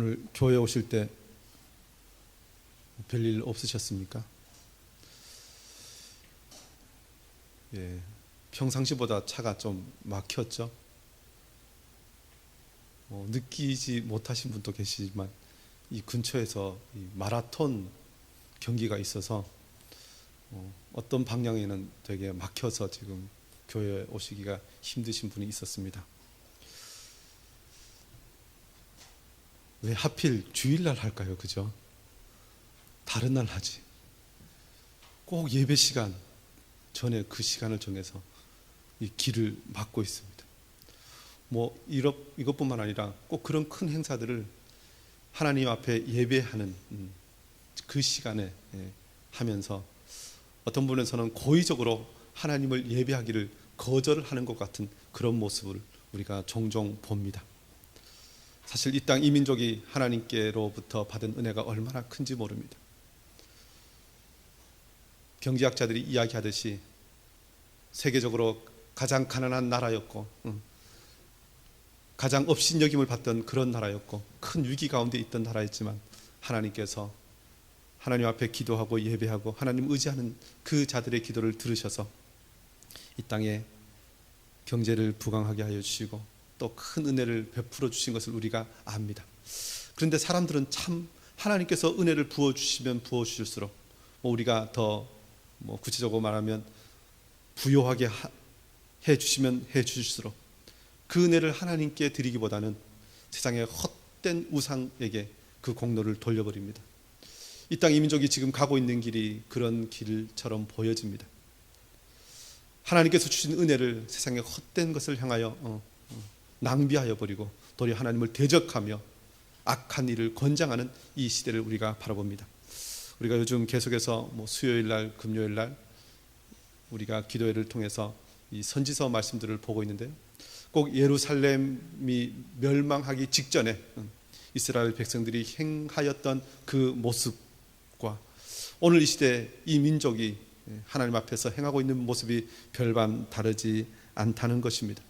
오늘 교회 오실 때 별일 없으셨습니까? 예, 평상시보다 차가 좀 막혔죠. 느끼지 못하신 분도 계시지만 이 근처에서 이 마라톤 경기가 있어서 어떤 방향에는 되게 막혀서 지금 교회에 오시기가 힘드신 분이 있었습니다. 왜 하필 주일날 할까요? 그죠? 다른 날 하지. 꼭 예배 시간 전에 그 시간을 정해서 이 길을 막고 있습니다. 이것뿐만 아니라 꼭 그런 큰 행사들을 하나님 앞에 예배하는 그 시간에 하면서 어떤 분에서는 고의적으로 하나님을 예배하기를 거절하는 것 같은 그런 모습을 우리가 종종 봅니다. 사실 이 땅 이민족이 하나님께로부터 받은 은혜가 얼마나 큰지 모릅니다. 경제학자들이 이야기하듯이 세계적으로 가장 가난한 나라였고 가장 업신여김을 받던 그런 나라였고 큰 위기 가운데 있던 나라였지만 하나님께서 하나님 앞에 기도하고 예배하고 하나님 의지하는 그 자들의 기도를 들으셔서 이 땅에 경제를 부강하게 하여 주시고 또 큰 은혜를 베풀어 주신 것을 우리가 압니다. 그런데 사람들은 참 하나님께서 은혜를 부어주시면 부어주실수록 우리가 더 구체적으로 말하면 부요하게 해주시면 해주실수록 그 은혜를 하나님께 드리기보다는 세상의 헛된 우상에게 그 공로를 돌려버립니다. 이 땅 이민족이 지금 가고 있는 길이 그런 길처럼 보여집니다. 하나님께서 주신 은혜를 세상의 헛된 것을 향하여 낭비하여 버리고 도리어 하나님을 대적하며 악한 일을 권장하는 이 시대를 우리가 바라봅니다. 우리가 요즘 계속해서 수요일날, 금요일날 우리가 기도회를 통해서 이 선지서 말씀들을 보고 있는데요. 꼭 예루살렘이 멸망하기 직전에 이스라엘 백성들이 행하였던 그 모습과 오늘 이 시대 이 민족이 하나님 앞에서 행하고 있는 모습이 별반 다르지 않다는 것입니다.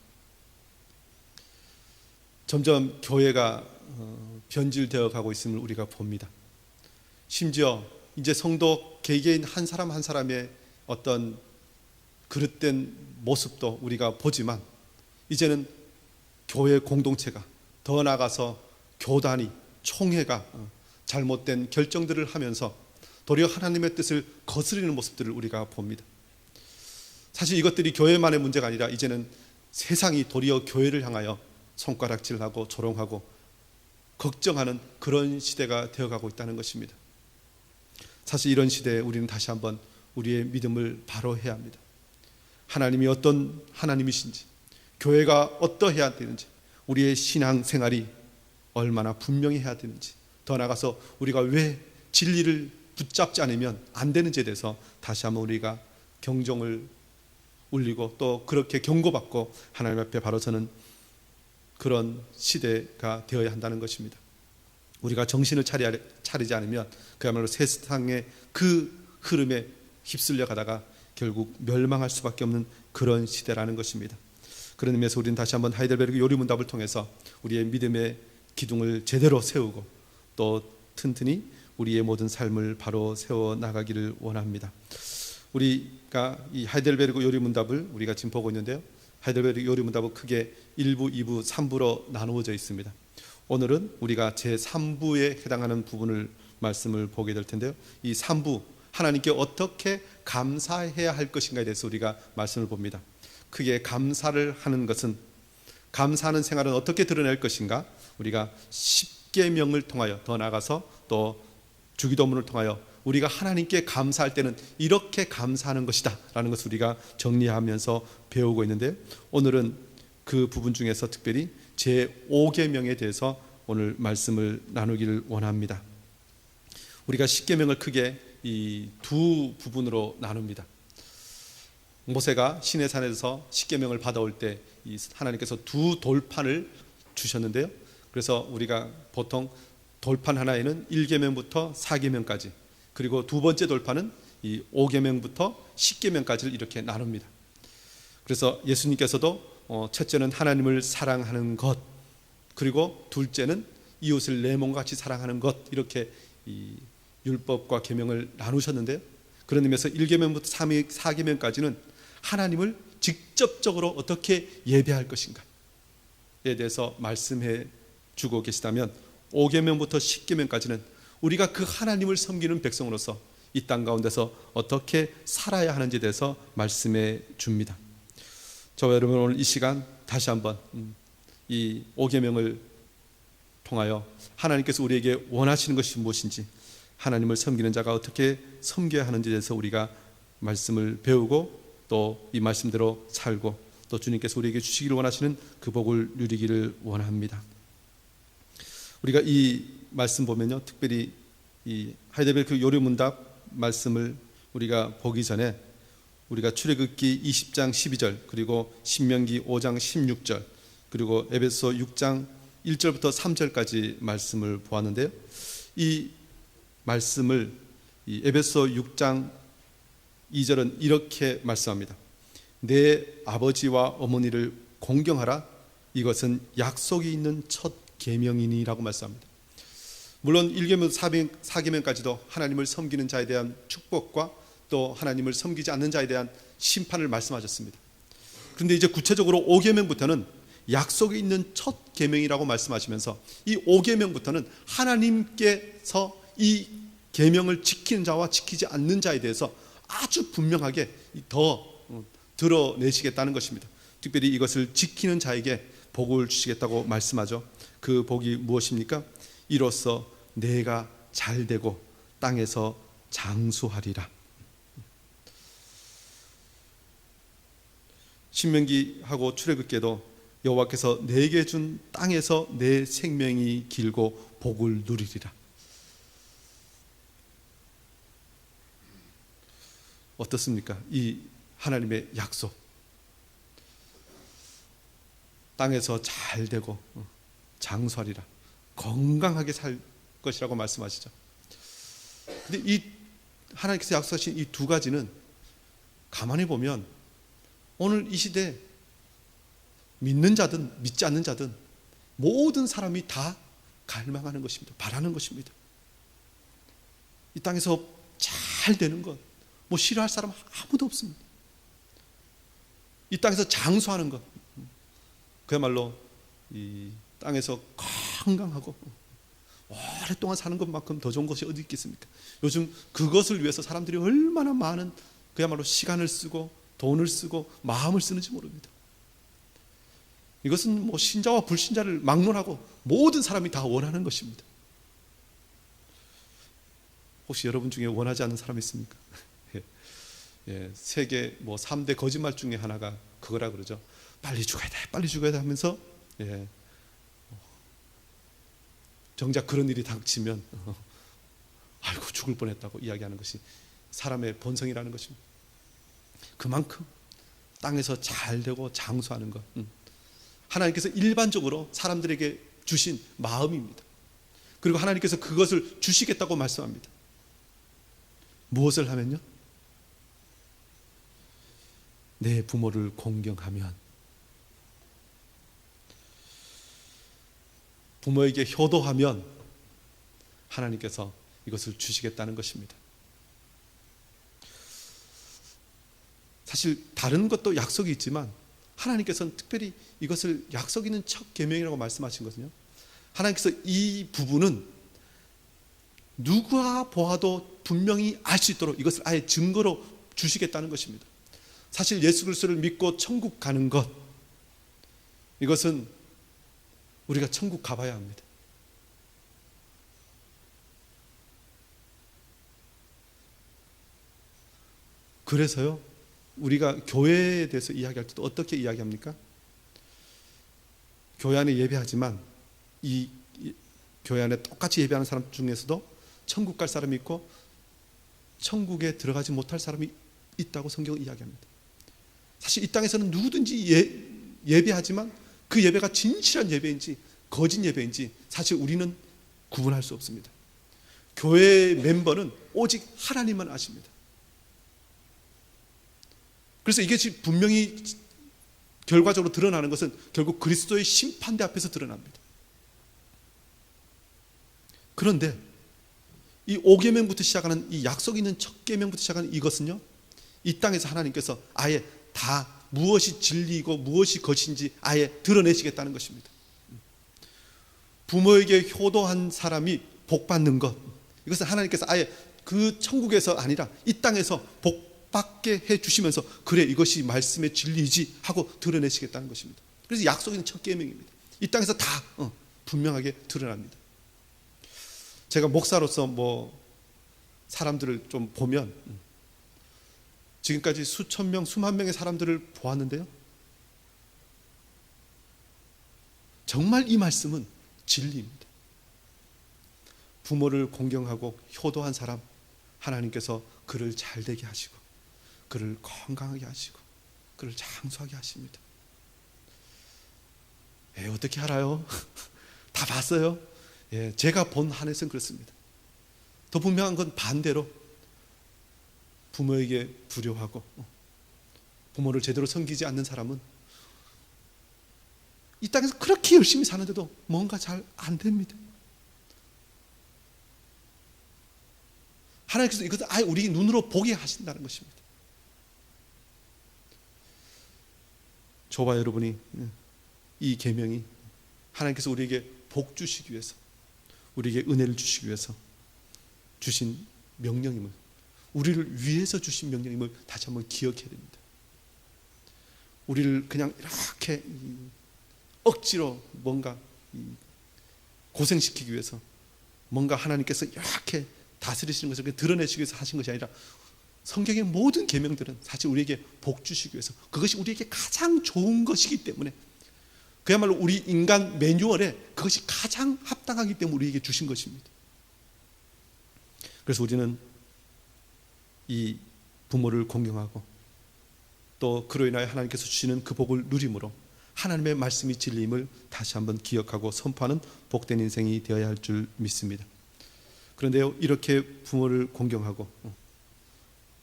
점점 교회가 변질되어 가고 있음을 우리가 봅니다. 심지어 이제 성도 개개인 한 사람 한 사람의 어떤 그릇된 모습도 우리가 보지만 이제는 교회 공동체가 더 나아가서 교단이 총회가 잘못된 결정들을 하면서 도리어 하나님의 뜻을 거스르는 모습들을 우리가 봅니다. 사실 이것들이 교회만의 문제가 아니라 이제는 세상이 도리어 교회를 향하여 손가락질하고 조롱하고 걱정하는 그런 시대가 되어가고 있다는 것입니다. 사실 이런 시대에 우리는 다시 한번 우리의 믿음을 바로 해야 합니다. 하나님이 어떤 하나님이신지, 교회가 어떠해야 되는지, 우리의 신앙생활이 얼마나 분명히 해야 되는지, 더 나아가서 우리가 왜 진리를 붙잡지 않으면 안 되는지에 대해서 다시 한번 우리가 경종을 울리고 또 그렇게 경고받고 하나님 앞에 바로 서는 그런 시대가 되어야 한다는 것입니다. 우리가 정신을 차리지 않으면 그야말로 세상의 그 흐름에 휩쓸려 가다가 결국 멸망할 수밖에 없는 그런 시대라는 것입니다. 그런 의미에서 우리는 다시 한번 하이델베르그 요리문답을 통해서 우리의 믿음의 기둥을 제대로 세우고 또 튼튼히 우리의 모든 삶을 바로 세워 나가기를 원합니다. 우리가 이 하이델베르그 요리문답을 우리가 지금 보고 있는데요. 하이델베르그 요리문답은 크게 1부, 2부, 3부로 나누어져 있습니다. 오늘은 우리가 제3부에 해당하는 부분을 말씀을 보게 될 텐데요. 이 3부, 하나님께 어떻게 감사해야 할 것인가에 대해서 우리가 말씀을 봅니다. 크게 감사를 하는 것은, 감사하는 생활은 어떻게 드러낼 것인가? 우리가 십계명을 통하여 더 나아가서 또 주기도문을 통하여 우리가 하나님께 감사할 때는 이렇게 감사하는 것이다 라는 것을 우리가 정리하면서 배우고 있는데, 오늘은 그 부분 중에서 특별히 제5계명에 대해서 오늘 말씀을 나누기를 원합니다. 우리가 십계명을 크게 이 두 부분으로 나눕니다. 모세가 시내산에서 십계명을 받아올 때 하나님께서 두 돌판을 주셨는데요. 그래서 우리가 보통 돌판 하나에는 1계명부터 4계명까지, 그리고 두 번째 돌판은 이 5계명부터 10계명까지를 이렇게 나눕니다. 그래서 예수님께서도 첫째는 하나님을 사랑하는 것, 그리고 둘째는 이웃을 내 몸과 같이 사랑하는 것, 이렇게 이 율법과 계명을 나누셨는데요. 그런 의미에서 1계명부터 4계명까지는 하나님을 직접적으로 어떻게 예배할 것인가에 대해서 말씀해 주고 계시다면, 5계명부터 10계명까지는 우리가 그 하나님을 섬기는 백성으로서 이 땅 가운데서 어떻게 살아야 하는지에 대해서 말씀해 줍니다. 저와 여러분, 오늘 이 시간 다시 한번 이 5계명을 통하여 하나님께서 우리에게 원하시는 것이 무엇인지, 하나님을 섬기는 자가 어떻게 섬겨야 하는지에 대해서 우리가 말씀을 배우고 또 이 말씀대로 살고 또 주님께서 우리에게 주시기를 원하시는 그 복을 누리기를 원합니다. 우리가 이 말씀 보면요, 특별히 이 하이델베르크 요리문답 말씀을 우리가 보기 전에 우리가 출애굽기 20장 12절, 그리고 신명기 5장 16절, 그리고 에베소 6장 1절부터 3절까지 말씀을 보았는데요. 이 말씀을 이 에베소 6장 2절은 이렇게 말씀합니다. 내 아버지와 어머니를 공경하라. 이것은 약속이 있는 첫 계명이니라고 말씀합니다. 물론 1계명 4계명까지도 하나님을 섬기는 자에 대한 축복과 또 하나님을 섬기지 않는 자에 대한 심판을 말씀하셨습니다. 그런데 이제 구체적으로 5계명부터는 약속이 있는 첫 계명이라고 말씀하시면서 이 5계명부터는 하나님께서 이 계명을 지키는 자와 지키지 않는 자에 대해서 아주 분명하게 더 드러내시겠다는 것입니다. 특별히 이것을 지키는 자에게 복을 주시겠다고 말씀하죠. 그 복이 무엇입니까? 이로써 내가 잘되고 땅에서 장수하리라. 신명기하고 출애굽기에도 여호와께서 내게 준 땅에서 내 생명이 길고 복을 누리리라. 어떻습니까? 이 하나님의 약속, 땅에서 잘되고 장수하리라, 건강하게 살 것이라고 말씀하시죠. 근데 이 하나님께서 약속하신 이 두 가지는 가만히 보면 오늘 이 시대 믿는 자든 믿지 않는 자든 모든 사람이 다 갈망하는 것입니다. 바라는 것입니다. 이 땅에서 잘 되는 것, 뭐 싫어할 사람 아무도 없습니다. 이 땅에서 장수하는 것, 그야말로 이 땅에서 건강하고 오랫동안 사는 것만큼 더 좋은 것이 어디 있겠습니까? 요즘 그것을 위해서 사람들이 얼마나 많은 그야말로 시간을 쓰고 돈을 쓰고 마음을 쓰는지 모릅니다. 이것은 뭐 신자와 불신자를 막론하고 모든 사람이 다 원하는 것입니다. 혹시 여러분 중에 원하지 않는 사람이 있습니까? 예, 세계 뭐 3대 거짓말 중에 하나가 그거라 그러죠. 빨리 죽어야 돼, 빨리 죽어야 돼 하면서, 예, 정작 그런 일이 닥치면 아이고 죽을 뻔했다고 이야기하는 것이 사람의 본성이라는 것입니다. 그만큼 땅에서 잘 되고 장수하는 것, 하나님께서 일반적으로 사람들에게 주신 마음입니다. 그리고 하나님께서 그것을 주시겠다고 말씀합니다. 무엇을 하면요? 내 부모를 공경하면, 부모에게 효도하면 하나님께서 이것을 주시겠다는 것입니다. 사실 다른 것도 약속이 있지만 하나님께서는 특별히 이것을 약속 있는 첫 계명이라고 말씀하신 것은요, 하나님께서 이 부분은 누가 보아도 분명히 알 수 있도록 이것을 아예 증거로 주시겠다는 것입니다. 사실 예수 그리스도를 믿고 천국 가는 것, 이것은 우리가 천국 가봐야 합니다. 그래서요, 우리가 교회에 대해서 이야기할 때도 어떻게 이야기합니까? 교회 안에 예배하지만 이 교회 안에 똑같이 예배하는 사람 중에서도 천국 갈 사람이 있고 천국에 들어가지 못할 사람이 있다고 성경은 이야기합니다. 사실 이 땅에서는 누구든지 예배하지만 그 예배가 진실한 예배인지 거짓 예배인지 사실 우리는 구분할 수 없습니다. 교회의 멤버는 오직 하나님만 아십니다. 그래서 이게 지금 분명히 결과적으로 드러나는 것은 결국 그리스도의 심판대 앞에서 드러납니다. 그런데 이 5계명부터 시작하는 이 약속 있는 첫 계명부터 시작하는 이것은요, 이 땅에서 하나님께서 아예 다 무엇이 진리이고 무엇이 것인지 아예 드러내시겠다는 것입니다. 부모에게 효도한 사람이 복 받는 것, 이것은 하나님께서 아예 그 천국에서 아니라 이 땅에서 복 받게 해 주시면서 그래 이것이 말씀의 진리이지 하고 드러내시겠다는 것입니다. 그래서 약속 있는 첫 계명입니다. 이 땅에서 다 분명하게 드러납니다. 제가 목사로서 사람들을 좀 보면 지금까지 수천 명, 수만 명의 사람들을 보았는데요, 정말 이 말씀은 진리입니다. 부모를 공경하고 효도한 사람, 하나님께서 그를 잘되게 하시고 그를 건강하게 하시고 그를 장수하게 하십니다. 어떻게 알아요? 다 봤어요. 제가 본 한에서는 그렇습니다. 더 분명한 건 반대로 부모에게 불효하고 부모를 제대로 섬기지 않는 사람은 이 땅에서 그렇게 열심히 사는데도 뭔가 잘 안 됩니다. 하나님께서 이것을 아예 우리 눈으로 보게 하신다는 것입니다. 저와 여러분이 이 계명이 하나님께서 우리에게 복 주시기 위해서, 우리에게 은혜를 주시기 위해서 주신 명령임을, 우리를 위해서 주신 명령임을 다시 한번 기억해야 됩니다. 우리를 그냥 이렇게 억지로 뭔가 고생시키기 위해서, 뭔가 하나님께서 이렇게 다스리시는 것을 드러내시기 위해서 하신 것이 아니라 성경의 모든 계명들은 사실 우리에게 복 주시기 위해서, 그것이 우리에게 가장 좋은 것이기 때문에, 그야말로 우리 인간 매뉴얼에 그것이 가장 합당하기 때문에 우리에게 주신 것입니다. 그래서 우리는 이 부모를 공경하고 또 그로 인하여 하나님께서 주시는 그 복을 누림으로 하나님의 말씀이 진리임을 다시 한번 기억하고 선포하는 복된 인생이 되어야 할 줄 믿습니다. 그런데요, 이렇게 부모를 공경하고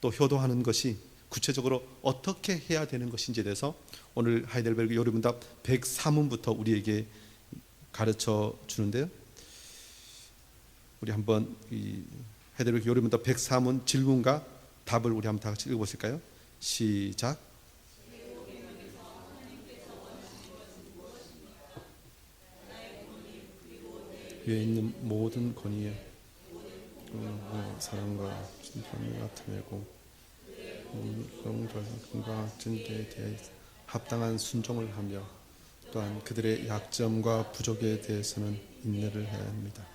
또 효도하는 것이 구체적으로 어떻게 해야 되는 것인지에 대해서 오늘 하이델베르그 요리문답 103문부터 우리에게 가르쳐 주는데요, 우리 한번 이 하이델베르그 요리문답 103문 질문과 답을 우리 한번 다 같이 읽어보실까요? 시작. 위에 있는 모든 권위에 사랑과 진정을 나타내고 영과 진리에 대해 합당한 순종을 하며 또한 그들의 약점과 부족에 대해서는 인내를 해야 합니다.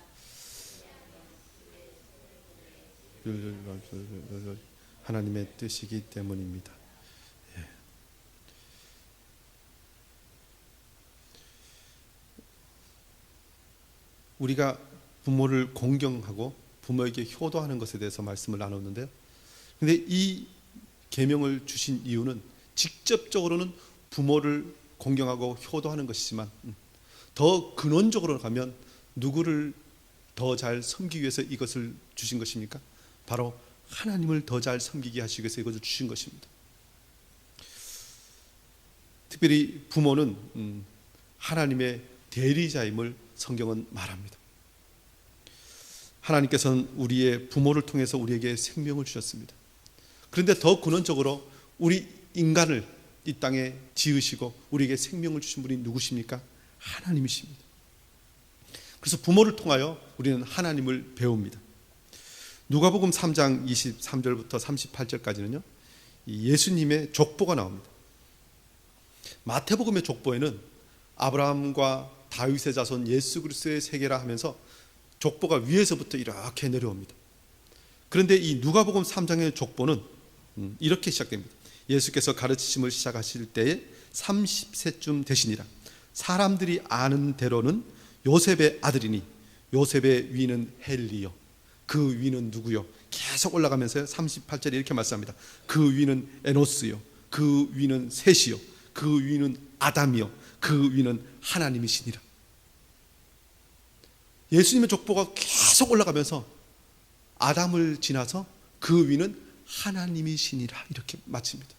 하나님의 뜻이기 때문입니다. 우리가 부모를 공경하고 부모에게 효도하는 것에 대해서 말씀을 나눴는데요, 근데 이 계명을 주신 이유는 직접적으로는 부모를 공경하고 효도하는 것이지만 더 근원적으로 가면 누구를 더 잘 섬기기 위해서 이것을 주신 것입니까? 바로 하나님을 더 잘 섬기게 하시기 위해서 이것을 주신 것입니다. 특별히 부모는 하나님의 대리자임을 성경은 말합니다. 하나님께서는 우리의 부모를 통해서 우리에게 생명을 주셨습니다. 그런데 더 근원적으로 우리 인간을 이 땅에 지으시고 우리에게 생명을 주신 분이 누구십니까? 하나님이십니다. 그래서 부모를 통하여 우리는 하나님을 배웁니다. 누가복음 3장 23절부터 38절까지는요, 예수님의 족보가 나옵니다. 마태복음의 족보에는 아브라함과 다윗의 자손 예수 그리스도의 세계라 하면서 족보가 위에서부터 이렇게 내려옵니다. 그런데 이 누가복음 3장의 족보는 이렇게 시작됩니다. 예수께서 가르치심을 시작하실 때에 30세쯤 되시니라. 사람들이 아는 대로는 요셉의 아들이니 요셉의 위는 헬리요, 그 위는 누구요? 계속 올라가면서요, 38절에 이렇게 말씀합니다. 그 위는 에노스요, 그 위는 셋이요, 그 위는 아담이요, 그 위는 하나님이시니라. 예수님의 족보가 계속 올라가면서 아담을 지나서 그 위는 하나님이시니라 이렇게 마칩니다.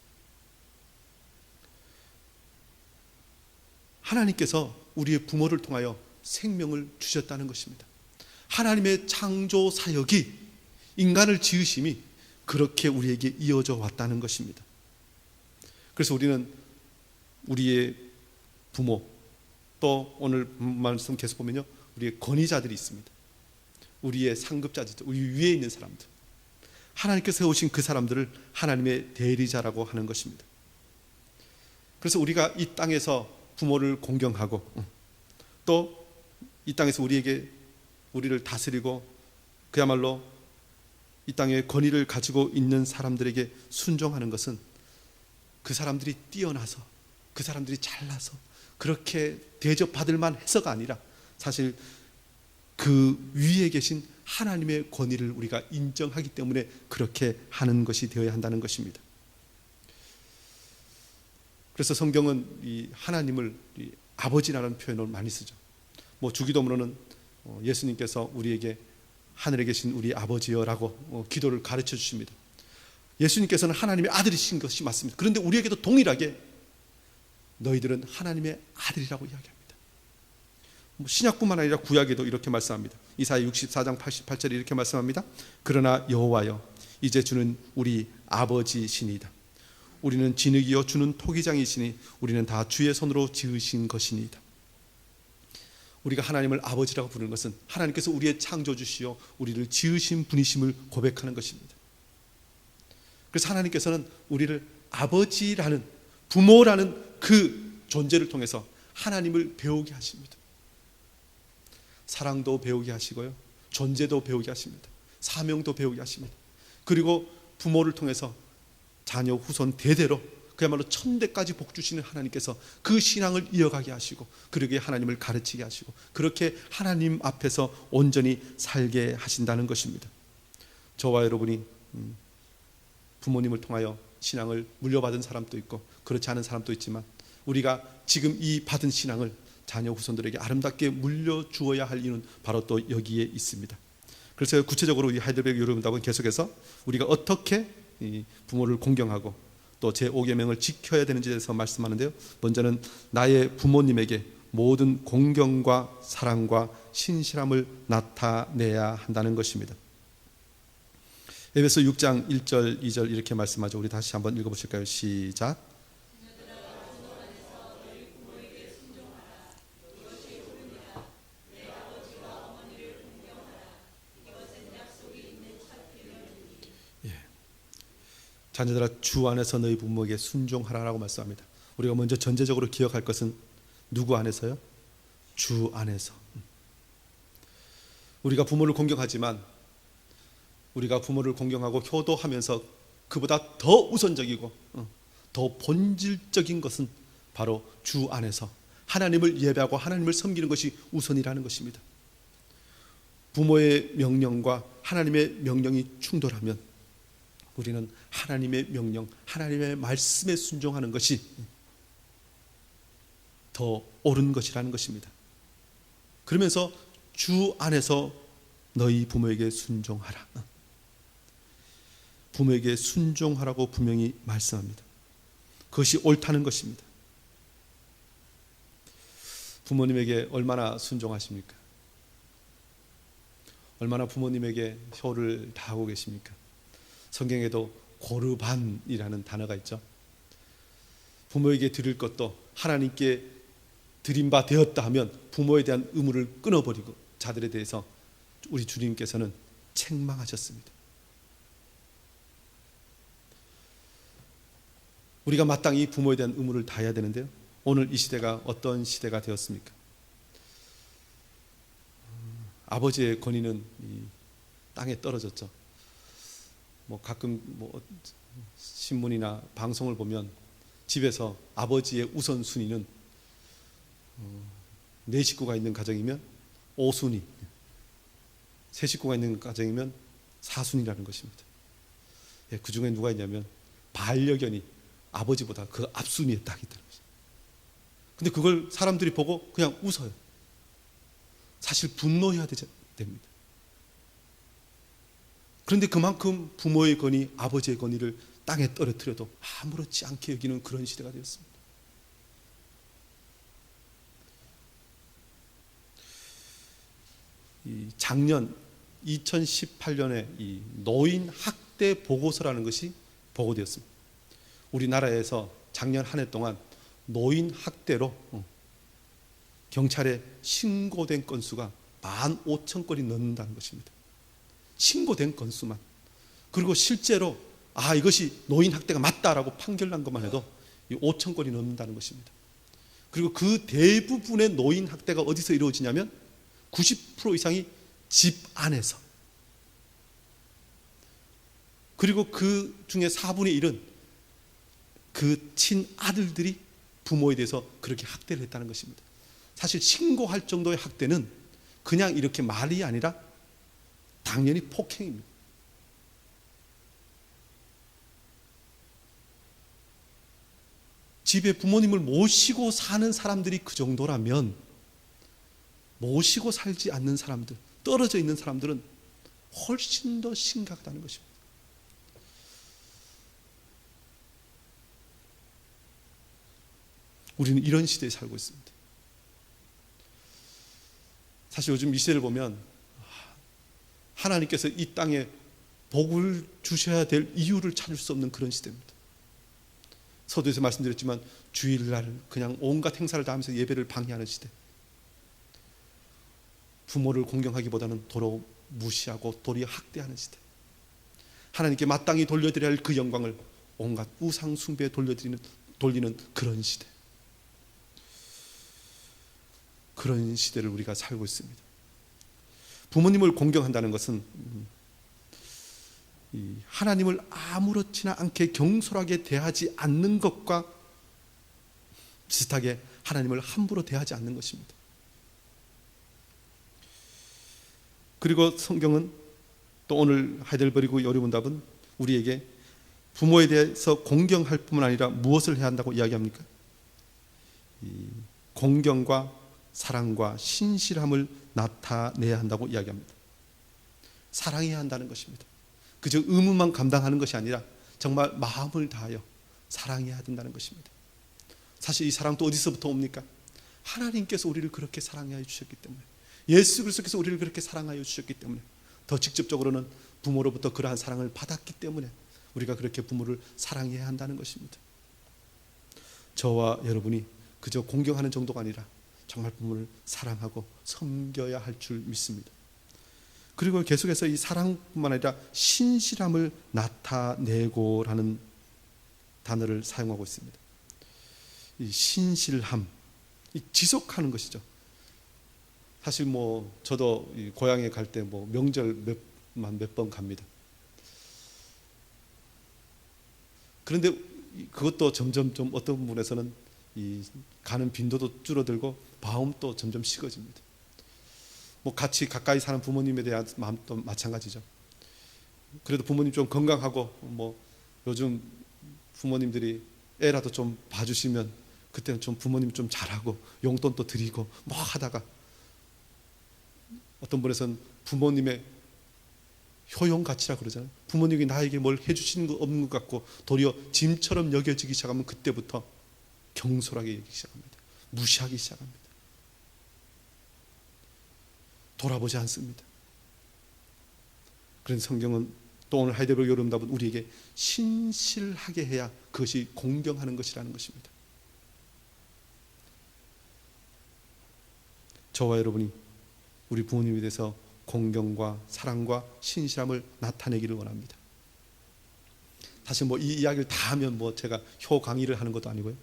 하나님께서 우리의 부모를 통하여 생명을 주셨다는 것입니다. 하나님의 창조 사역이, 인간을 지으심이 그렇게 우리에게 이어져 왔다는 것입니다. 그래서 우리는 우리의 부모, 또 오늘 말씀 계속 보면요, 우리의 권위자들이 있습니다. 우리의 상급자들, 우리 위에 있는 사람들, 하나님께서 세우신 그 사람들을 하나님의 대리자라고 하는 것입니다. 그래서 우리가 이 땅에서 부모를 공경하고, 또 이 땅에서 우리를 다스리고 그야말로 이 땅에 권위를 가지고 있는 사람들에게 순종하는 것은 그 사람들이 뛰어나서, 그 사람들이 잘나서 그렇게 대접받을 만해서가 아니라 사실 그 위에 계신 하나님의 권위를 우리가 인정하기 때문에 그렇게 하는 것이 되어야 한다는 것입니다. 그래서 성경은 이 하나님을 이 아버지라는 표현을 많이 쓰죠. 주기도문으로는 예수님께서 우리에게 하늘에 계신 우리 아버지여라고 기도를 가르쳐 주십니다. 예수님께서는 하나님의 아들이신 것이 맞습니다. 그런데 우리에게도 동일하게 너희들은 하나님의 아들이라고 이야기합니다. 신약뿐만 아니라 구약에도 이렇게 말씀합니다. 이사야 64장 88절에 이렇게 말씀합니다. 그러나 여호와여, 이제 주는 우리 아버지시니이다. 우리는 진흙이요 주는 토기장이시니 우리는 다 주의 손으로 지으신 것이니이다. 우리가 하나님을 아버지라고 부르는 것은 하나님께서 우리의 창조주시요 우리를 지으신 분이심을 고백하는 것입니다. 그래서 하나님께서는 우리를 아버지라는, 부모라는 그 존재를 통해서 하나님을 배우게 하십니다. 사랑도 배우게 하시고요, 존재도 배우게 하십니다. 사명도 배우게 하십니다. 그리고 부모를 통해서 자녀 후손 대대로 그야말로 천대까지 복 주시는 하나님께서 그 신앙을 이어가게 하시고, 그러게 하나님을 가르치게 하시고, 그렇게 하나님 앞에서 온전히 살게 하신다는 것입니다. 저와 여러분이 부모님을 통하여 신앙을 물려받은 사람도 있고 그렇지 않은 사람도 있지만, 우리가 지금 이 받은 신앙을 자녀 후손들에게 아름답게 물려주어야 할 이유는 바로 또 여기에 있습니다. 그래서 구체적으로 우리 하이델베르그 요르문답은 계속해서 우리가 어떻게 부모를 공경하고 또 제5계명을 지켜야 되는지에 대해서 말씀하는데요, 먼저는 나의 부모님에게 모든 공경과 사랑과 신실함을 나타내야 한다는 것입니다. 에베소 6장 1절 2절 이렇게 말씀하죠. 우리 다시 한번 읽어보실까요? 시작. 자녀들아, 주 안에서 너희 부모에게 순종하라라고 말씀합니다. 우리가 먼저 전제적으로 기억할 것은 누구 안에서요? 주 안에서. 우리가 부모를 공경하지만, 우리가 부모를 공경하고 효도하면서 그보다 더 우선적이고 더 본질적인 것은 바로 주 안에서 하나님을 예배하고 하나님을 섬기는 것이 우선이라는 것입니다. 부모의 명령과 하나님의 명령이 충돌하면 우리는 하나님의 명령, 하나님의 말씀에 순종하는 것이 더 옳은 것이라는 것입니다. 그러면서 주 안에서 너희 부모에게 순종하라. 부모에게 순종하라고 분명히 말씀합니다. 그것이 옳다는 것입니다. 부모님에게 얼마나 순종하십니까? 얼마나 부모님에게 효를 다하고 계십니까? 성경에도 고르반이라는 단어가 있죠. 부모에게 드릴 것도 하나님께 드린 바 되었다 하면 부모에 대한 의무를 끊어버리고 자들에 대해서 우리 주님께서는 책망하셨습니다. 우리가 마땅히 부모에 대한 의무를 다해야 되는데요, 오늘 이 시대가 어떤 시대가 되었습니까? 아버지의 권위는 이 땅에 떨어졌죠. 가끔 신문이나 방송을 보면 집에서 아버지의 우선순위는 4식구가 있는 가정이면 5순위, 3식구가 있는 가정이면 4순위라는 것입니다. 그 중에 누가 있냐면 반려견이 아버지보다 그 앞순위에 딱 있다는 것입니다. 근데 그걸 사람들이 보고 그냥 웃어요. 사실 분노해야 됩니다. 그런데 그만큼 부모의 권위, 아버지의 권위를 땅에 떨어뜨려도 아무렇지 않게 여기는 그런 시대가 되었습니다. 이 이 작년 2018년에 이 노인 학대 보고서라는 것이 보고되었습니다. 우리나라에서 작년 한 해 동안 노인 학대로 경찰에 신고된 건수가 15,000건이 넘는다는 것입니다. 신고된 건수만. 그리고 실제로 이것이 노인 학대가 맞다라고 판결난 것만 해도 5,000건이 넘는다는 것입니다. 그리고 그 대부분의 노인 학대가 어디서 이루어지냐면 90% 이상이 집 안에서. 그리고 그 중에 4분의 1은 그 친아들들이 부모에 대해서 그렇게 학대를 했다는 것입니다. 사실 신고할 정도의 학대는 그냥 이렇게 말이 아니라 당연히 폭행입니다. 집에 부모님을 모시고 사는 사람들이 그 정도라면 모시고 살지 않는 사람들, 떨어져 있는 사람들은 훨씬 더 심각하다는 것입니다. 우리는 이런 시대에 살고 있습니다. 사실 요즘 이 시대를 보면 하나님께서 이 땅에 복을 주셔야 될 이유를 찾을 수 없는 그런 시대입니다. 서두에서 말씀드렸지만 주일날 그냥 온갖 행사를 다 하면서 예배를 방해하는 시대. 부모를 공경하기보다는 도로 무시하고 도리어 학대하는 시대. 하나님께 마땅히 돌려드려야 할 그 영광을 온갖 우상 숭배에 돌리는 그런 시대. 그런 시대를 우리가 살고 있습니다. 부모님을 공경한다는 것은 하나님을 아무렇지나 않게 경솔하게 대하지 않는 것과 비슷하게 하나님을 함부로 대하지 않는 것입니다. 그리고 성경은 또 오늘 하이델베르그 여리문답은 우리에게 부모에 대해서 공경할 뿐만 아니라 무엇을 해야 한다고 이야기합니까? 공경과 사랑과 신실함을 나타내야 한다고 이야기합니다. 사랑해야 한다는 것입니다. 그저 의무만 감당하는 것이 아니라 정말 마음을 다하여 사랑해야 된다는 것입니다. 사실 이 사랑도 어디서부터 옵니까? 하나님께서 우리를 그렇게 사랑하여 주셨기 때문에, 예수 그리스도께서 우리를 그렇게 사랑하여 주셨기 때문에, 더 직접적으로는 부모로부터 그러한 사랑을 받았기 때문에 우리가 그렇게 부모를 사랑해야 한다는 것입니다. 저와 여러분이 그저 공경하는 정도가 아니라 정말 부모를 사랑하고 섬겨야 할 줄 믿습니다. 그리고 계속해서 이 사랑뿐만 아니라 신실함을 나타내고라는 단어를 사용하고 있습니다. 이 신실함, 이 지속하는 것이죠. 사실 저도 고향에 갈 때 명절 몇 번 갑니다. 그런데 그것도 점점 좀 어떤 부분에서는 이 가는 빈도도 줄어들고 마음도 점점 식어집니다. 같이 가까이 사는 부모님에 대한 마음도 마찬가지죠. 그래도 부모님 좀 건강하고 요즘 부모님들이 애라도 좀 봐주시면 그때는 좀 부모님 좀 잘하고 용돈도 드리고 하다가 어떤 분에서는 부모님의 효용 가치라 그러잖아요. 부모님이 나에게 뭘 해주시는 거 없는 것 같고 도리어 짐처럼 여겨지기 시작하면 그때부터 경솔하게 여기기 시작합니다. 무시하기 시작합니다. 돌아보지 않습니다. 그래서 성경은 또 오늘 하이델베르그 여리문답은 우리에게 신실하게 해야 그것이 공경하는 것이라는 것입니다. 저와 여러분이 우리 부모님에 대해서 공경과 사랑과 신실함을 나타내기를 원합니다. 사실 이 이야기를 다 하면 제가 효 강의를 하는 것도 아니고요.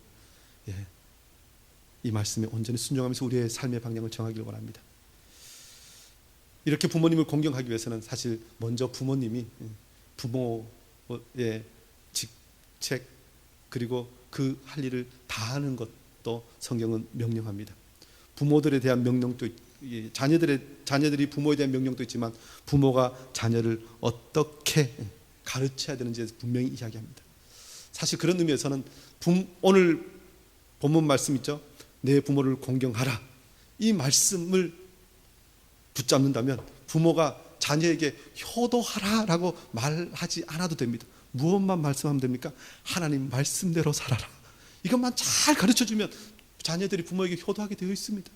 이 말씀에 온전히 순종하면서 우리의 삶의 방향을 정하기를 원합니다. 이렇게 부모님을 공경하기 위해서는 사실 먼저 부모님이 부모의 직책 그리고 그 할 일을 다하는 것도 성경은 명령합니다. 부모들에 대한 명령도 자녀들이 부모에 대한 명령도 있지만 부모가 자녀를 어떻게 가르쳐야 되는지에 분명히 이야기합니다. 사실 그런 의미에서는 오늘 본문 말씀 있죠. 내 부모를 공경하라. 이 말씀을 붙잡는다면 부모가 자녀에게 효도하라라고 말하지 않아도 됩니다. 무엇만 말씀하면 됩니까? 하나님 말씀대로 살아라. 이것만 잘 가르쳐주면 자녀들이 부모에게 효도하게 되어 있습니다.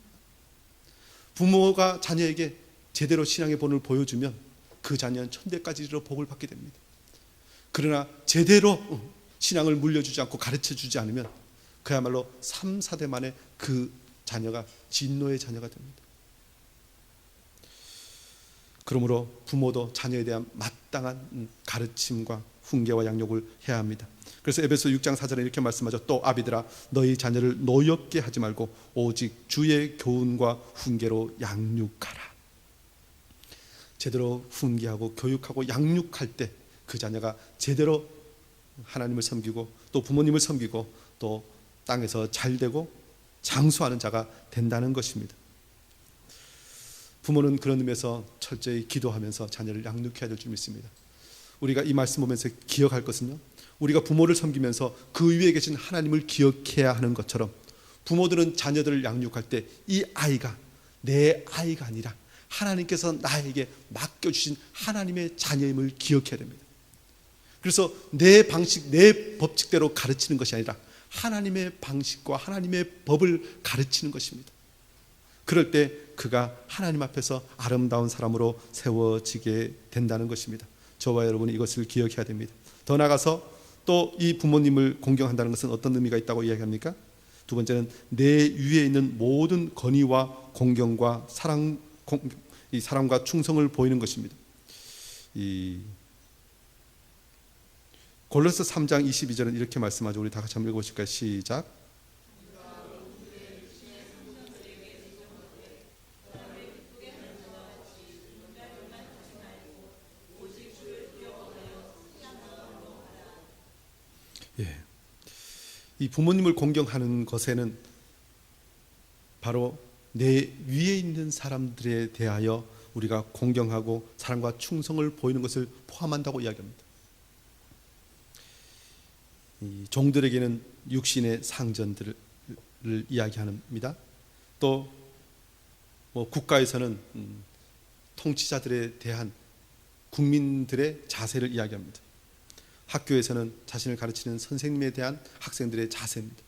부모가 자녀에게 제대로 신앙의 본을 보여주면 그 자녀는 천대까지 이르러 복을 받게 됩니다. 그러나 제대로 신앙을 물려주지 않고 가르쳐주지 않으면 그야말로 3, 4대 만에 그 자녀가 진노의 자녀가 됩니다. 그러므로 부모도 자녀에 대한 마땅한 가르침과 훈계와 양육을 해야 합니다. 그래서 에베소 6장 4절에 이렇게 말씀하죠. 또 아비들아 너희 자녀를 노엽게 하지 말고 오직 주의 교훈과 훈계로 양육하라. 제대로 훈계하고 교육하고 양육할 때 그 자녀가 제대로 하나님을 섬기고 또 부모님을 섬기고 또 땅에서 잘되고 장수하는 자가 된다는 것입니다. 부모는 그런 의미에서 철저히 기도하면서 자녀를 양육해야 될 줄 믿습니다. 우리가 이 말씀 보면서 기억할 것은요, 우리가 부모를 섬기면서 그 위에 계신 하나님을 기억해야 하는 것처럼 부모들은 자녀들을 양육할 때 이 아이가 내 아이가 아니라 하나님께서 나에게 맡겨주신 하나님의 자녀임을 기억해야 됩니다. 그래서 내 방식, 내 법칙대로 가르치는 것이 아니라 하나님의 방식과 하나님의 법을 가르치는 것입니다. 그럴 때 그가 하나님 앞에서 아름다운 사람으로 세워지게 된다는 것입니다. 저와 여러분이 이것을 기억해야 됩니다. 더 나아가서 또 이 부모님을 공경한다는 것은 어떤 의미가 있다고 이야기합니까? 두 번째는 내 위에 있는 모든 건의와 공경과 이 사랑과 충성을 보이는 것입니다. 이 골로새 3장 22절은 이렇게 말씀하죠. 우리 다 같이 한번 읽어보실까요? 시작. 예. 이 부모님을 공경하는 것에는 바로 내 위에 있는 사람들에 대하여 우리가 공경하고 사랑과 충성을 보이는 것을 포함한다고 이야기합니다. 이 종들에게는 육신의 상전들을 이야기합니다. 또 국가에서는 통치자들에 대한 국민들의 자세를 이야기합니다. 학교에서는 자신을 가르치는 선생님에 대한 학생들의 자세입니다.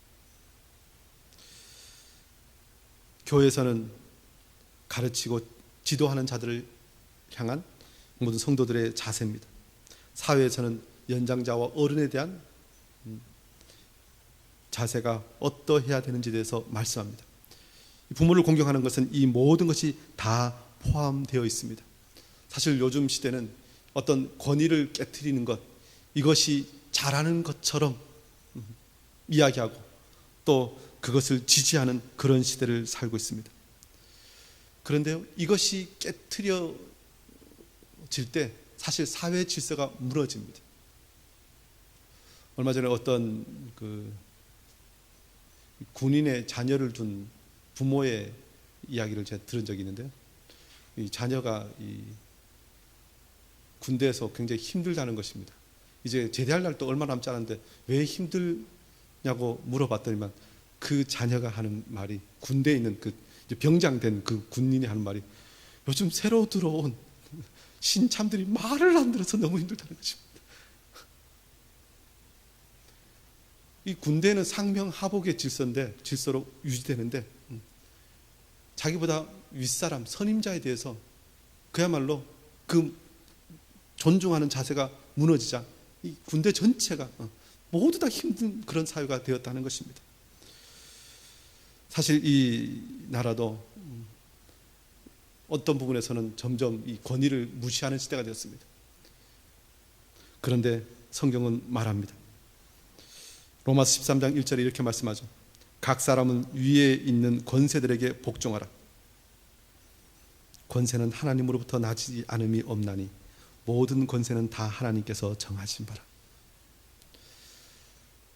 교회에서는 가르치고 지도하는 자들을 향한 모든 성도들의 자세입니다. 사회에서는 연장자와 어른에 대한 자세가 어떠해야 되는지에 대해서 말씀합니다. 부모를 공경하는 것은 이 모든 것이 다 포함되어 있습니다. 사실 요즘 시대는 어떤 권위를 깨트리는 것, 이것이 잘하는 것처럼 이야기하고 또 그것을 지지하는 그런 시대를 살고 있습니다. 그런데요, 이것이 깨트려질 때 사실 사회 질서가 무너집니다. 얼마 전에 어떤 군인의 자녀를 둔 부모의 이야기를 제가 들은 적이 있는데요. 이 자녀가 이 군대에서 굉장히 힘들다는 것입니다. 이제 제대할 날도 얼마 남지 않았는데 왜 힘들냐고 물어봤더니만 그 자녀가 하는 말이, 군대에 있는 그 병장된 그 군인이 하는 말이, 요즘 새로 들어온 신참들이 말을 안 들어서 너무 힘들다는 것입니다. 이 군대는 상명하복의 질서로 유지되는데 자기보다 윗사람, 선임자에 대해서 그야말로 그 존중하는 자세가 무너지자 이 군대 전체가 모두 다 힘든 그런 사회가 되었다는 것입니다. 사실 이 나라도 어떤 부분에서는 점점 이 권위를 무시하는 시대가 되었습니다. 그런데 성경은 말합니다. 로마서 13장 1절에 이렇게 말씀하죠. 각 사람은 위에 있는 권세들에게 복종하라. 권세는 하나님으로부터 나지 않음이 없나니 모든 권세는 다 하나님께서 정하신 바라.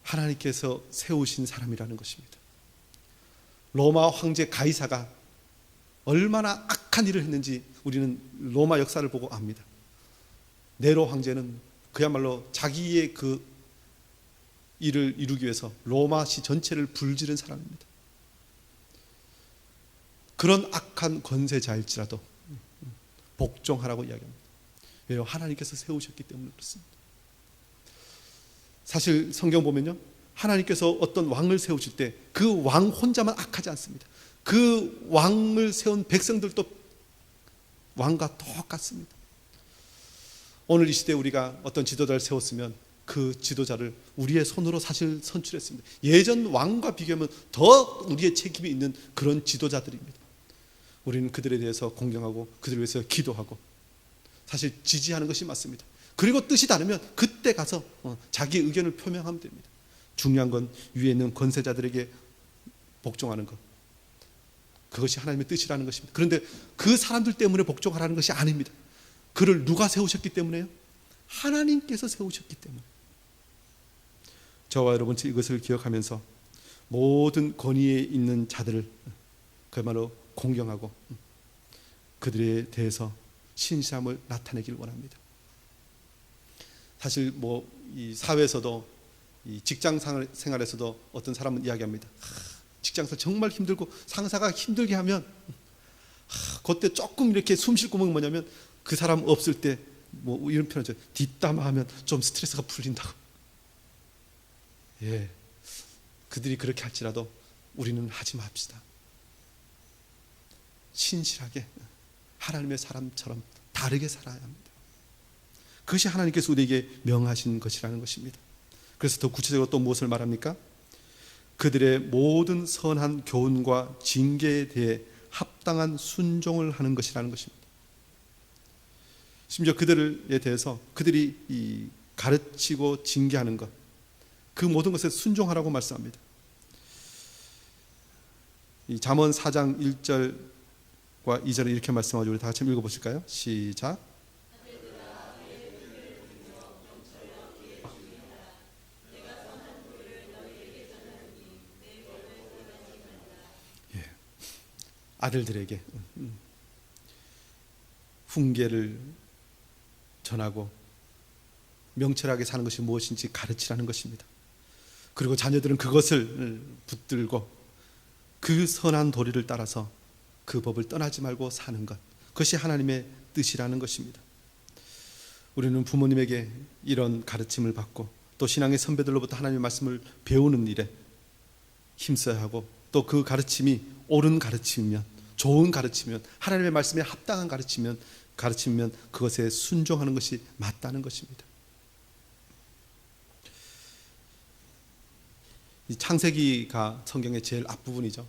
하나님께서 세우신 사람이라는 것입니다. 로마 황제 가이사가 얼마나 악한 일을 했는지 우리는 로마 역사를 보고 압니다. 네로 황제는 그야말로 자기의 그 일을 이루기 위해서 로마시 전체를 불지른 사람입니다. 그런 악한 권세자일지라도 복종하라고 이야기합니다. 왜요? 하나님께서 세우셨기 때문에 그렇습니다. 사실 성경 보면요, 하나님께서 어떤 왕을 세우실 때 그 왕 혼자만 악하지 않습니다. 그 왕을 세운 백성들도 왕과 똑같습니다. 오늘 이 시대에 우리가 어떤 지도자를 세웠으면 그 지도자를 우리의 손으로 사실 선출했습니다. 예전 왕과 비교하면 더 우리의 책임이 있는 그런 지도자들입니다. 우리는 그들에 대해서 공경하고 그들을 위해서 기도하고 사실 지지하는 것이 맞습니다. 그리고 뜻이 다르면 그때 가서 자기 의견을 표명하면 됩니다. 중요한 건 위에 있는 권세자들에게 복종하는 것, 그것이 하나님의 뜻이라는 것입니다. 그런데 그 사람들 때문에 복종하라는 것이 아닙니다. 그를 누가 세우셨기 때문에요? 하나님께서 세우셨기 때문에. 저와 여러분 이것을 기억하면서 모든 권위에 있는 자들을 그야말로 공경하고 그들에 대해서 신실함을 나타내길 원합니다. 사실 이 사회에서도 이 직장 생활에서도 어떤 사람은 이야기합니다. 직장에서 정말 힘들고 상사가 힘들게 하면 그때 조금 이렇게 숨 쉴 구멍이 뭐냐면 그 사람 없을 때 이런 표현이죠. 뒷담화하면 좀 스트레스가 풀린다고. 예, 그들이 그렇게 할지라도 우리는 하지 맙시다. 신실하게 하나님의 사람처럼 다르게 살아야 합니다. 그것이 하나님께서 우리에게 명하신 것이라는 것입니다. 그래서 더 구체적으로 또 무엇을 말합니까? 그들의 모든 선한 교훈과 징계에 대해 합당한 순종을 하는 것이라는 것입니다. 심지어 그들에 대해서 그들이 가르치고 징계하는 것, 그 모든 것에 순종하라고 말씀합니다. 이 잠언 4장 1절과 2절을 이렇게 말씀하죠. 우리 다 같이 읽어보실까요? 시작. 예. 아들들에게 훈계를 전하고 명철하게 사는 것이 무엇인지 가르치라는 것입니다. 그리고 자녀들은 그것을 붙들고 그 선한 도리를 따라서 그 법을 떠나지 말고 사는 것, 그것이 하나님의 뜻이라는 것입니다. 우리는 부모님에게 이런 가르침을 받고 또 신앙의 선배들로부터 하나님의 말씀을 배우는 일에 힘써야 하고, 또 그 가르침이 옳은 가르침이면, 좋은 가르침이면, 하나님의 말씀에 합당한 가르침이면 그것에 순종하는 것이 맞다는 것입니다. 이 창세기가 성경의 제일 앞부분이죠.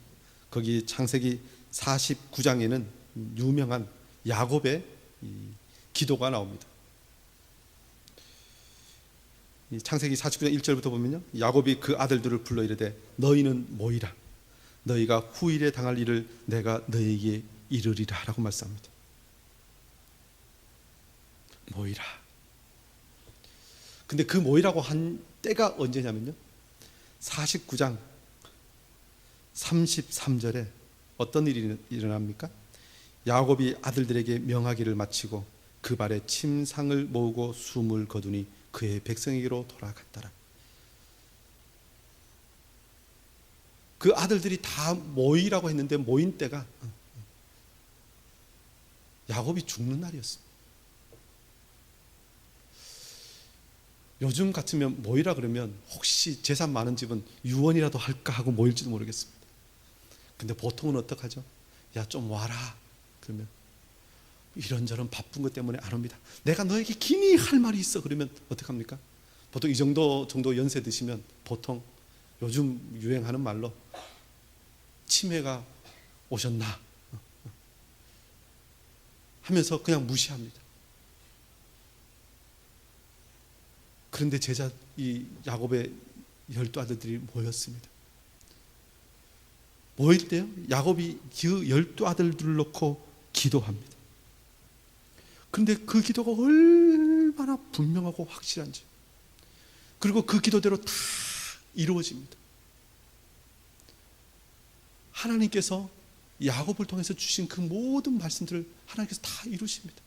거기 창세기 49장에는 유명한 야곱의 기도가 나옵니다. 이 창세기 49장 1절부터 보면요, 야곱이 그 아들들을 불러 이르되 너희는 모이라, 너희가 후일에 당할 일을 내가 너희에게 이르리라 라고 말씀합니다. 모이라. 근데 그 모이라고 한 때가 언제냐면요, 49장 33절에 어떤 일이 일어납니까? 야곱이 아들들에게 명하기를 마치고 그 발에 침상을 모으고 숨을 거두니 그의 백성에게로 돌아갔더라. 그 아들들이 다 모이라고 했는데 모인 때가 야곱이 죽는 날이었습니다. 요즘 같으면 모이라 그러면 혹시 재산 많은 집은 유언이라도 할까 하고 모일지도 모르겠습니다. 근데 보통은 어떡하죠? 야, 좀 와라. 그러면 이런저런 바쁜 것 때문에 안 옵니다. 내가 너에게 긴히 할 말이 있어. 그러면 어떡합니까? 보통 이 정도 연세 드시면 보통 요즘 유행하는 말로 치매가 오셨나 하면서 그냥 무시합니다. 그런데 이 야곱의 12아들들이 모였습니다. 모일 때요, 야곱이 그 12아들들을 놓고 기도합니다. 그런데 그 기도가 얼마나 분명하고 확실한지, 그리고 그 기도대로 다 이루어집니다. 하나님께서 야곱을 통해서 주신 그 모든 말씀들을 하나님께서 다 이루십니다.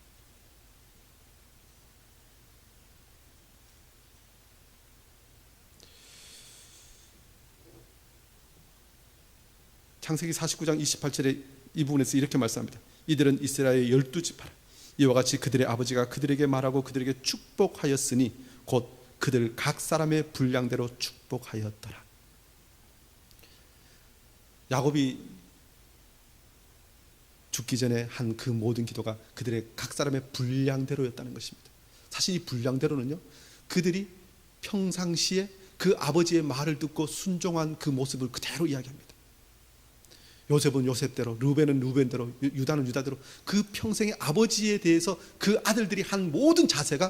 창세기 49장 28절에 이 부분에서 이렇게 말씀합니다. 이들은 이스라엘의 12지파라. 이와 같이 그들의 아버지가 그들에게 말하고 그들에게 축복하였으니 곧 그들 각 사람의 분량대로 축복하였더라. 야곱이 죽기 전에 한 그 모든 기도가 그들의 각 사람의 분량대로였다는 것입니다. 사실 이 분량대로는요, 그들이 평상시에 그 아버지의 말을 듣고 순종한 그 모습을 그대로 이야기합니다. 요셉은 요셉대로, 르벤은 르벤대로, 유다는 유다대로 그 평생의 아버지에 대해서 그 아들들이 한 모든 자세가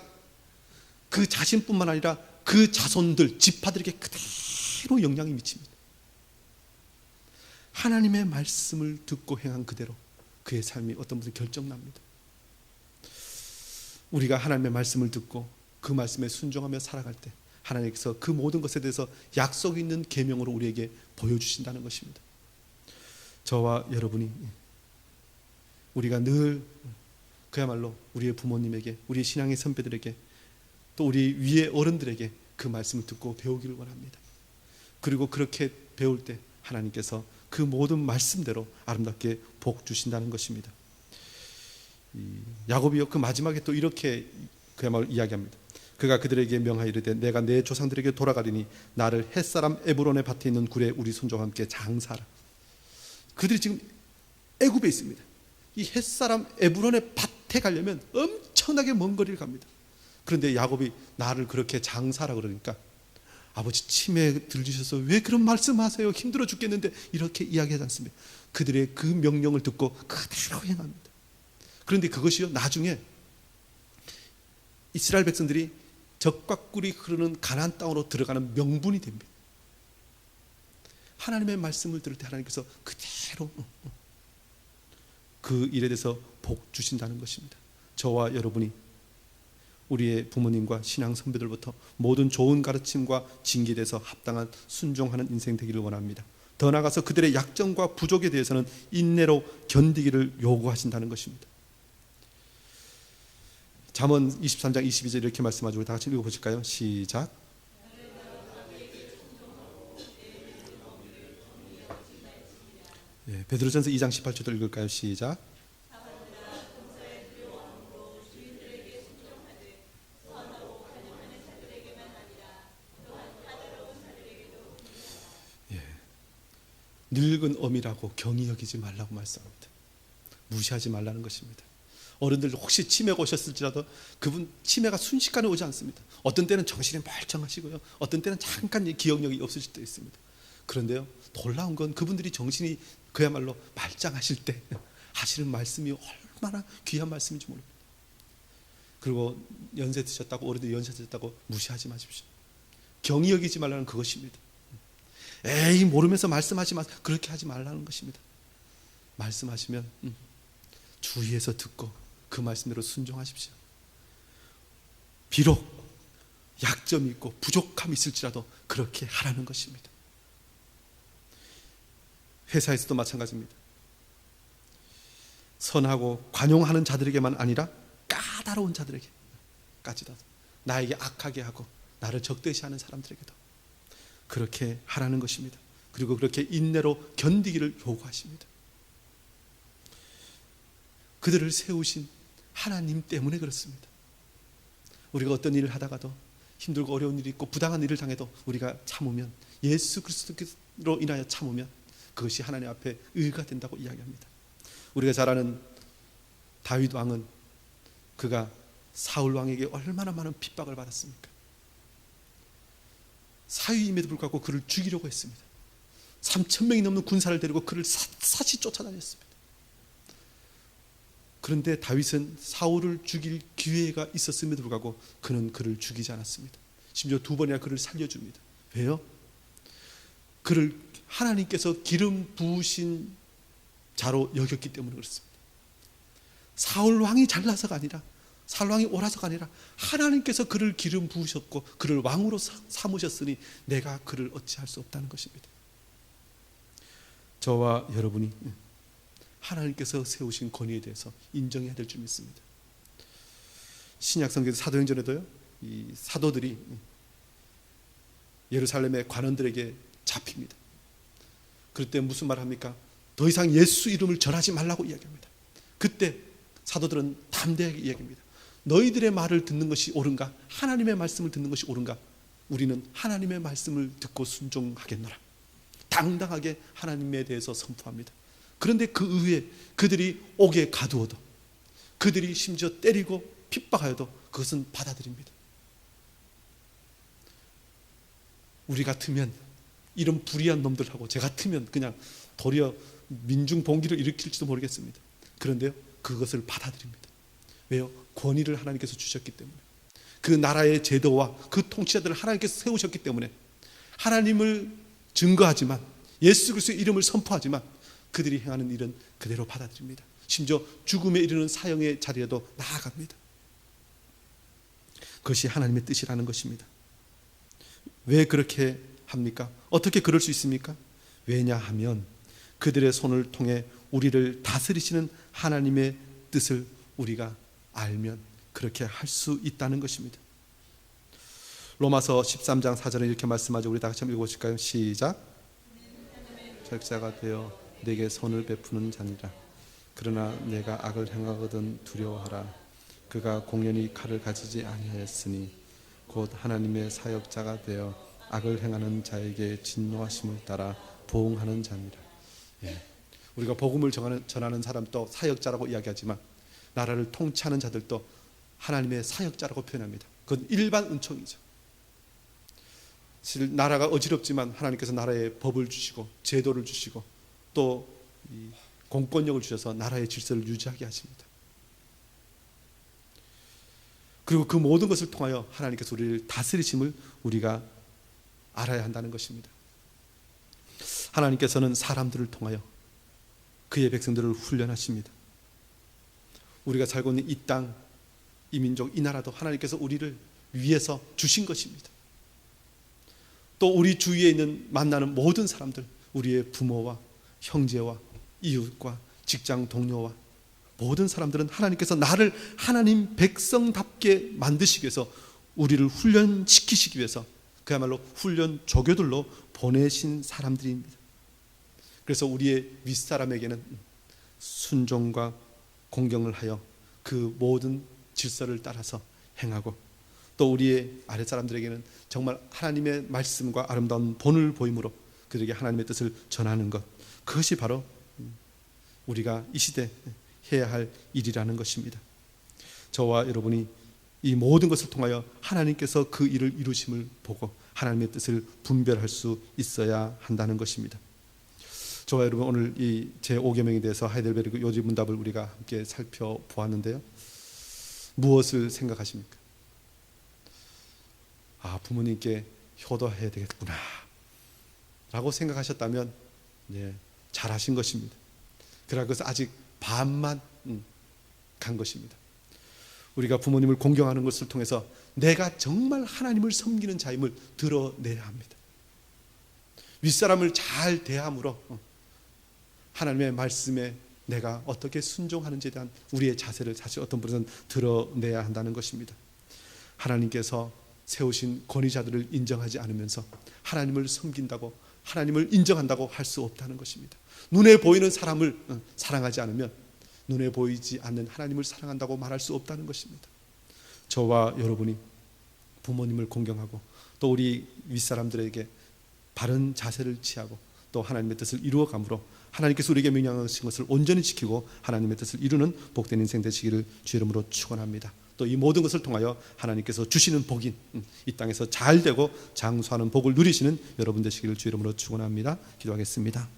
그 자신뿐만 아니라 그 자손들, 지파들에게 그대로 영향이 미칩니다. 하나님의 말씀을 듣고 행한 그대로 그의 삶이 어떤 분은 결정납니다. 우리가 하나님의 말씀을 듣고 그 말씀에 순종하며 살아갈 때 하나님께서 그 모든 것에 대해서 약속 있는 계명으로 우리에게 보여주신다는 것입니다. 저와 여러분이, 우리가 늘 그야말로 우리의 부모님에게, 우리의 신앙의 선배들에게, 또 우리 위의 어른들에게 그 말씀을 듣고 배우기를 원합니다. 그리고 그렇게 배울 때 하나님께서 그 모든 말씀대로 아름답게 복 주신다는 것입니다. 야곱이요, 그 마지막에 또 이렇게 그야말로 이야기합니다. 그가 그들에게 명하여 이르되 내가 내 조상들에게 돌아가리니 나를 햇사람 에브론의 밭에 있는 굴에 우리 손자와 함께 장사하라. 그들이 지금 애굽에 있습니다. 이 햇사람 에브론의 밭에 가려면 엄청나게 먼 거리를 갑니다. 그런데 야곱이 나를 그렇게 장사하라 그러니까 아버지 치매에 들리셔서 왜 그런 말씀하세요? 힘들어 죽겠는데, 이렇게 이야기하지 않습니다. 그들의 그 명령을 듣고 그대로 행합니다. 그런데 그것이요, 나중에 이스라엘 백성들이 젖과 꿀이 흐르는 가나안 땅으로 들어가는 명분이 됩니다. 하나님의 말씀을 들을 때 하나님께서 그대로 그 일에 대해서 복 주신다는 것입니다. 저와 여러분이 우리의 부모님과 신앙 선배들부터 모든 좋은 가르침과 징계에 대해서 합당한 순종하는 인생 되기를 원합니다. 더 나아가서 그들의 약점과 부족에 대해서는 인내로 견디기를 요구하신다는 것입니다. 잠언 23장 22절 이렇게 말씀하죠. 다 같이 읽어보실까요? 시작. 베드로전서 2장 18절도 읽을까요? 시작. 늙은 어미라고 경히 여기지 말라고 말씀합니다. 무시하지 말라는 것입니다. 어른들 혹시 치매가 오셨을지라도 그분 치매가 순식간에 오지 않습니다. 어떤 때는 정신이 멀쩡하시고요, 어떤 때는 잠깐 기억력이 없을 수도 있습니다. 그런데요, 놀라운 건 그분들이 정신이 그야말로 말짱하실 때 하시는 말씀이 얼마나 귀한 말씀인지 모릅니다. 그리고 연세 드셨다고, 어른들 연세 드셨다고 무시하지 마십시오. 경히 여기지 말라는 그것입니다. 에이 모르면서 말씀하지 마세요, 그렇게 하지 말라는 것입니다. 말씀하시면 주의해서 듣고 그 말씀대로 순종하십시오. 비록 약점이 있고 부족함이 있을지라도 그렇게 하라는 것입니다. 회사에서도 마찬가지입니다. 선하고 관용하는 자들에게만 아니라 까다로운 자들에게까지도, 나에게 악하게 하고 나를 적대시하는 사람들에게도 그렇게 하라는 것입니다. 그리고 그렇게 인내로 견디기를 요구하십니다. 그들을 세우신 하나님 때문에 그렇습니다. 우리가 어떤 일을 하다가도 힘들고 어려운 일이 있고 부당한 일을 당해도 우리가 참으면, 예수 그리스도로 인하여 참으면 그것이 하나님 앞에 의가 된다고 이야기합니다. 우리가 잘 아는 다윗 왕은 그가 사울 왕에게 얼마나 많은 핍박을 받았습니까? 사위임에도 불구하고 그를 죽이려고 했습니다. 3,000명이 넘는 군사를 데리고 그를 샅샅이 쫓아다녔습니다. 그런데 다윗은 사울을 죽일 기회가 있었음에도 불구하고 그는 그를 죽이지 않았습니다. 심지어 2번이나 그를 살려줍니다. 왜요? 그를 하나님께서 기름 부으신 자로 여겼기 때문에 그렇습니다. 사울 왕이 잘나서가 아니라, 사울 왕이 옳아서가 아니라 하나님께서 그를 기름 부으셨고 그를 왕으로 삼으셨으니 내가 그를 어찌할 수 없다는 것입니다. 저와 여러분이 하나님께서 세우신 권위에 대해서 인정해야 될 줄 믿습니다. 신약 성경에서 사도행전에도요, 이 사도들이 예루살렘의 관원들에게 잡힙니다. 그럴 때 무슨 말 합니까? 더 이상 예수 이름을 전하지 말라고 이야기합니다. 그때 사도들은 담대하게 이야기합니다. 너희들의 말을 듣는 것이 옳은가? 하나님의 말씀을 듣는 것이 옳은가? 우리는 하나님의 말씀을 듣고 순종하겠노라. 당당하게 하나님에 대해서 선포합니다. 그런데 그 이후에 그들이 옥에 가두어도, 그들이 심지어 때리고 핍박하여도 그것은 받아들입니다. 우리 같으면, 이런 불의한 놈들하고 제 같으면 그냥 도리어 민중봉기를 일으킬지도 모르겠습니다. 그런데요, 그것을 받아들입니다. 왜요? 권위를 하나님께서 주셨기 때문에, 그 나라의 제도와 그 통치자들을 하나님께서 세우셨기 때문에, 하나님을 증거하지만, 예수 그리스도의 이름을 선포하지만 그들이 행하는 일은 그대로 받아들입니다. 심지어 죽음에 이르는 사형의 자리에도 나아갑니다. 그것이 하나님의 뜻이라는 것입니다. 왜 그렇게 합니까? 어떻게 그럴 수 있습니까? 왜냐하면 그들의 손을 통해 우리를 다스리시는 하나님의 뜻을 우리가 알면 그렇게 할 수 있다는 것입니다. 로마서 13장 4절에 이렇게 말씀하죠. 우리 다 같이 한번 읽어보실까요? 시작. 절자가 되어 내게 손을 베푸는 자니라. 그러나 내가 악을 행하거든 두려워하라. 그가 공연히 칼을 가지지 아니하였으니 곧 하나님의 사역자가 되어 악을 행하는 자에게 진노하심을 따라 보응하는 자니라. 우리가 복음을 전하는 사람도 사역자라고 이야기하지만, 나라를 통치하는 자들도 하나님의 사역자라고 표현합니다. 그건 일반 은총이죠. 사실 나라가 어지럽지만 하나님께서 나라에 법을 주시고 제도를 주시고 또 공권력을 주셔서 나라의 질서를 유지하게 하십니다. 그리고 그 모든 것을 통하여 하나님께서 우리를 다스리심을 우리가 알아야 한다는 것입니다. 하나님께서는 사람들을 통하여 그의 백성들을 훈련하십니다. 우리가 살고 있는 이 땅, 이 민족, 이 나라도 하나님께서 우리를 위해서 주신 것입니다. 또 우리 주위에 있는 만나는 모든 사람들, 우리의 부모와 형제와 이웃과 직장 동료와 모든 사람들은 하나님께서 나를 하나님 백성답게 만드시기 위해서, 우리를 훈련시키시기 위해서 그야말로 훈련 조교들로 보내신 사람들입니다. 그래서 우리의 윗사람에게는 순종과 공경을 하여 그 모든 질서를 따라서 행하고, 또 우리의 아랫사람들에게는 정말 하나님의 말씀과 아름다운 본을 보임으로 그들에게 하나님의 뜻을 전하는 것, 그것이 바로 우리가 이 시대 해야 할 일이라는 것입니다. 저와 여러분이 이 모든 것을 통하여 하나님께서 그 일을 이루심을 보고 하나님의 뜻을 분별할 수 있어야 한다는 것입니다. 저와 여러분, 오늘 이 제5계명에 대해서 하이델베르그 요지문답을 우리가 함께 살펴보았는데요, 무엇을 생각하십니까? 부모님께 효도해야 되겠구나 라고 생각하셨다면 잘하신 것입니다. 그러나 그것은 아직 반만 간 것입니다. 우리가 부모님을 공경하는 것을 통해서 내가 정말 하나님을 섬기는 자임을 드러내야 합니다. 윗사람을 잘 대함으로 하나님의 말씀에 내가 어떻게 순종하는지에 대한 우리의 자세를 사실 어떤 분은 드러내야 한다는 것입니다. 하나님께서 세우신 권위자들을 인정하지 않으면서 하나님을 섬긴다고, 하나님을 인정한다고 할 수 없다는 것입니다. 눈에 보이는 사람을 사랑하지 않으면 눈에 보이지 않는 하나님을 사랑한다고 말할 수 없다는 것입니다. 저와 여러분이 부모님을 공경하고 또 우리 윗사람들에게 바른 자세를 취하고 또 하나님의 뜻을 이루어감으로 하나님께서 우리에게 명령하신 것을 온전히 지키고 하나님의 뜻을 이루는 복된 인생 되시기를 주 이름으로 축원합니다. 또 이 모든 것을 통하여 하나님께서 주시는 복인, 이 땅에서 잘 되고 장수하는 복을 누리시는 여러분 되시기를 주 이름으로 축원합니다. 기도하겠습니다.